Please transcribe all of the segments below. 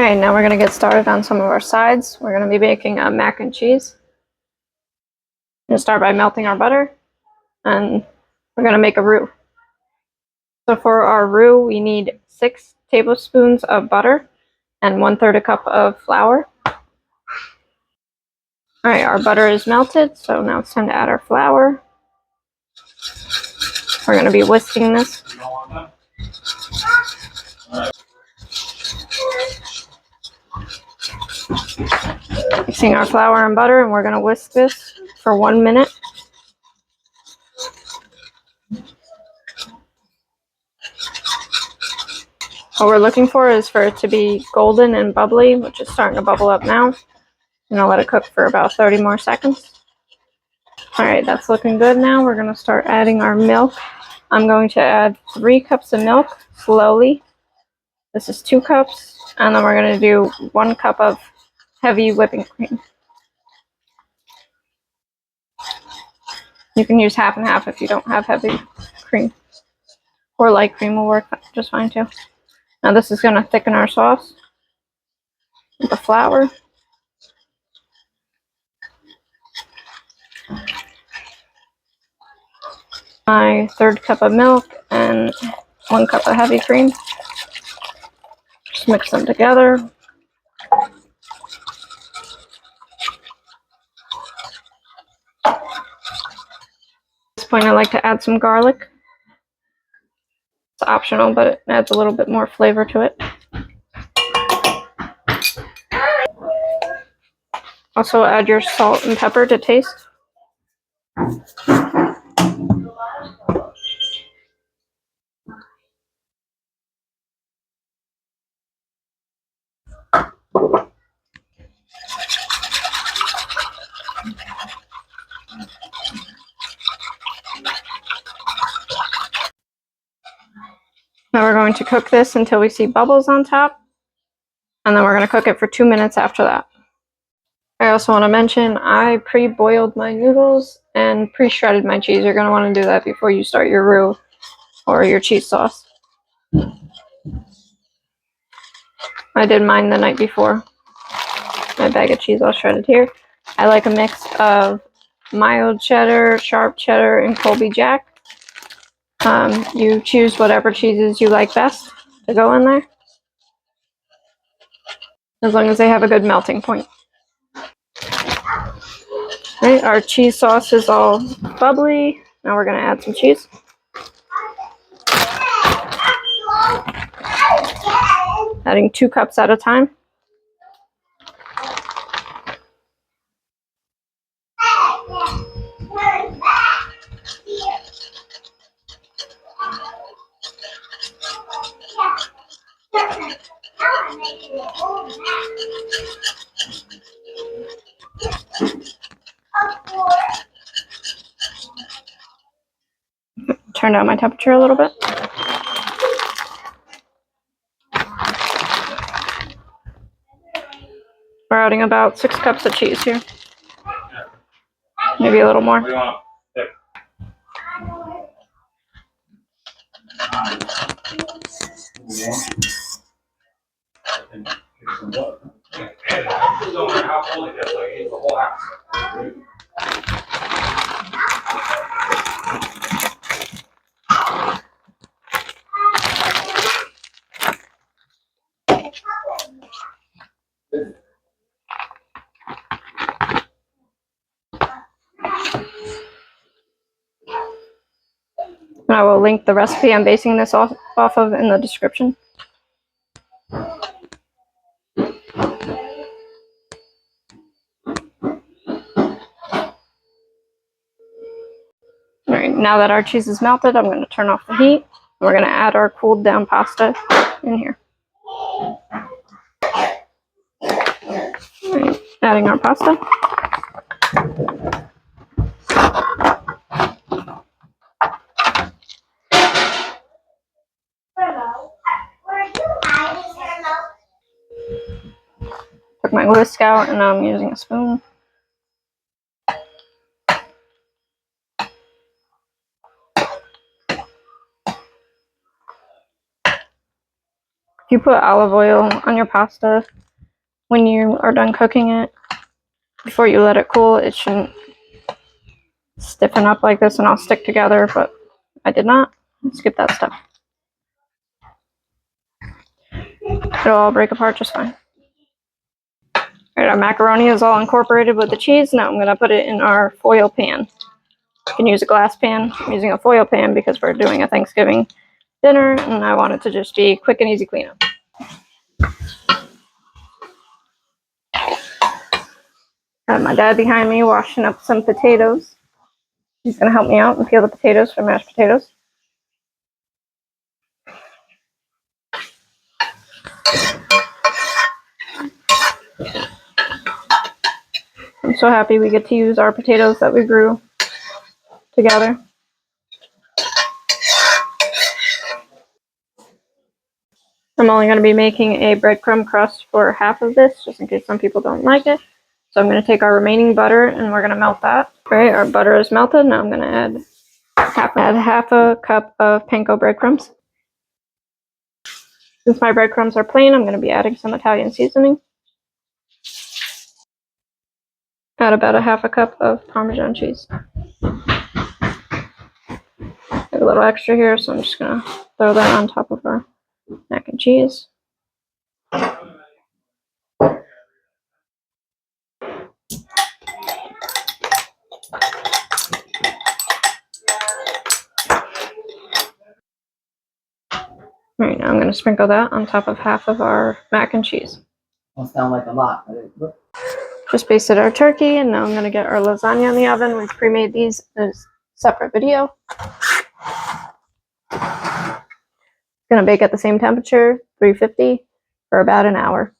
Alright, now we're going to get started on some of our sides. We're going to be making a mac and cheese. We're going to start by melting our butter, and we're going to make a roux. So for our roux, we need 6 tablespoons of butter and 1/3 a cup of flour. Alright, our butter is melted, so now it's time to add our flour. We're going to be whisking this. Mixing our flour and butter, and we're going to whisk this for 1 minute. What we're looking for is for it to be golden and bubbly, which is starting to bubble up now. I'm going to let it cook for about 30 more seconds. Alright, that's looking good now. We're going to start adding our milk. I'm going to add 3 cups of milk slowly. This is 2 cups, and then we're going to do 1 cup of heavy whipping cream. You can use half and half if you don't have heavy cream. Or light cream will work just fine too. Now this is going to thicken our sauce with the flour. My 1/3 cup of milk and 1 cup of heavy cream. Just mix them together. At this point I like to add some garlic. It's optional, but it adds a little bit more flavor to it. Also add your salt and pepper to taste. Now we're going to cook this until we see bubbles on top, and then we're going to cook it for 2 minutes after that. I also want to mention I pre-boiled my noodles and pre-shredded my cheese. You're going to want to do that before you start your roux or your cheese sauce. I did mine the night before. My bag of cheese all shredded here. I like a mix of mild cheddar, sharp cheddar, and Colby Jack. You choose whatever cheeses you like best to go in there, as long as they have a good melting point. Right, our cheese sauce is all bubbly. Now we're going to add some cheese. Adding 2 cups at a time. Turn down my temperature a little bit. We're adding about 6 cups of cheese here. Maybe a little more. I will link the recipe I'm basing this off of in the description. Alright, now that our cheese is melted, I'm going to turn off the heat. We're going to add our cooled down pasta in here. Alright, adding our pasta. Took my whisk out, and now I'm using a spoon. you put olive oil on your pasta when you are done cooking it, before you let it cool, it shouldn't stiffen up like this and all stick together, but I did not. Skip that step. It'll all break apart just fine. Alright, our macaroni is all incorporated with the cheese. Now I'm going to put it in our foil pan. You can use a glass pan. I'm using a foil pan because we're doing a Thanksgiving dinner, and I want it to just be quick and easy cleanup. I have my dad behind me washing up some potatoes. He's going to help me out and peel the potatoes for mashed potatoes. I'm so happy we get to use our potatoes that we grew together. I'm only going to be making a breadcrumb crust for half of this, just in case some people don't like it. So I'm going to take our remaining butter and we're going to melt that. All right, our butter is melted. Now I'm going to add half a cup of panko breadcrumbs. Since my breadcrumbs are plain, I'm going to be adding some Italian seasoning. Add about a half a cup of Parmesan cheese. I have a little extra here, so I'm just going to throw that on top of our mac and cheese. Alright, now I'm going to sprinkle that on top of half of our mac and cheese. Don't sound like a lot, but Just basted our turkey, and now I'm going to get our lasagna in the oven. We've pre-made these in a separate video. Going to bake at the same temperature, 350, for about an hour.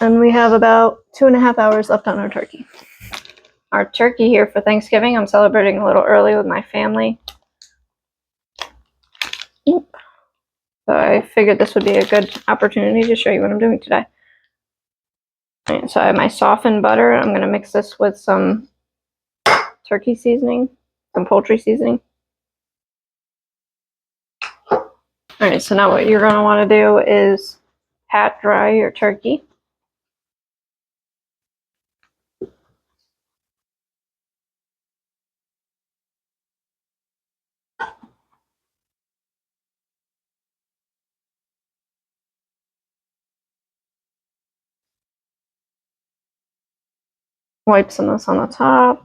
And we have about 2.5 hours left on our turkey. Our turkey here for Thanksgiving, I'm celebrating a little early with my family. So I figured this would be a good opportunity to show you what I'm doing today. Right, so I have my softened butter. I'm going to mix this with some turkey seasoning, some poultry seasoning. Alright, so now what you're going to want to do is pat dry your turkey. Wipe some of this on the top.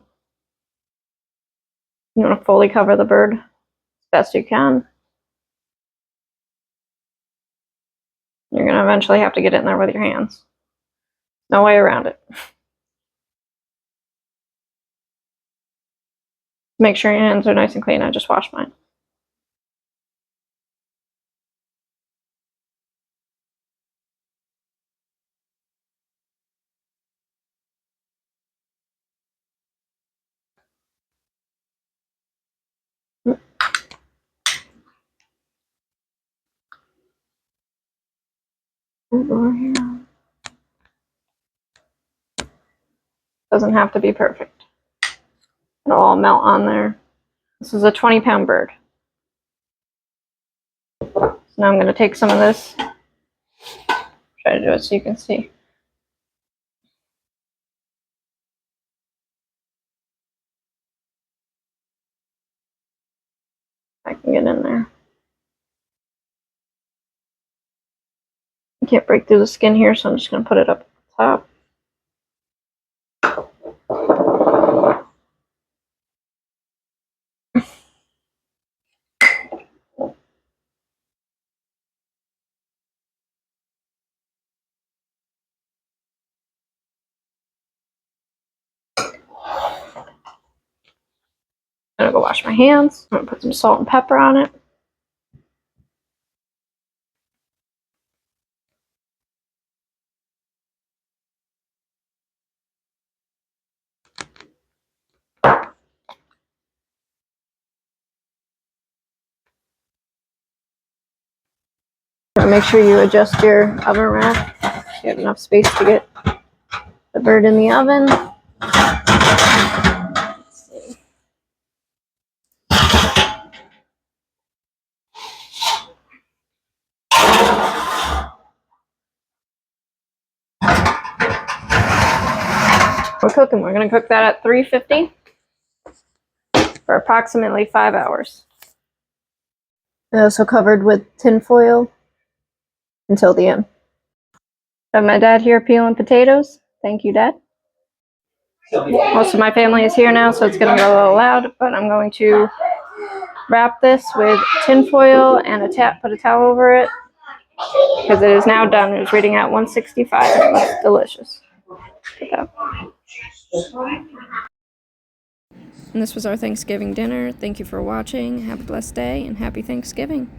You want to fully cover the bird as best you can. You're going to eventually have to get in there with your hands. No way around it. Make sure your hands are nice and clean. I just washed mine. Over here. Doesn't have to be perfect. It'll all melt on there. This is a 20-pound bird. So now I'm going to take some of this. Try to do it so you can see. I can get in there. I can't break through the skin here, so I'm just going to put it up top. I'm going to go wash my hands. I'm going to put some salt and pepper on it. Make sure you adjust your oven rack so you have enough space to get the bird in the oven. Let's see. We're cooking. We're going to cook that at 350 for approximately 5 hours. Also covered with tin foil until the end. Got my dad here peeling potatoes. Thank you, Dad. Most of my family is here now, so it's going to go a little loud, but I'm going to wrap this with tin foil and put a towel over it because it is now done. It was reading at 165 and it was delicious. And this was our Thanksgiving dinner. Thank you for watching. Have a blessed day and happy Thanksgiving.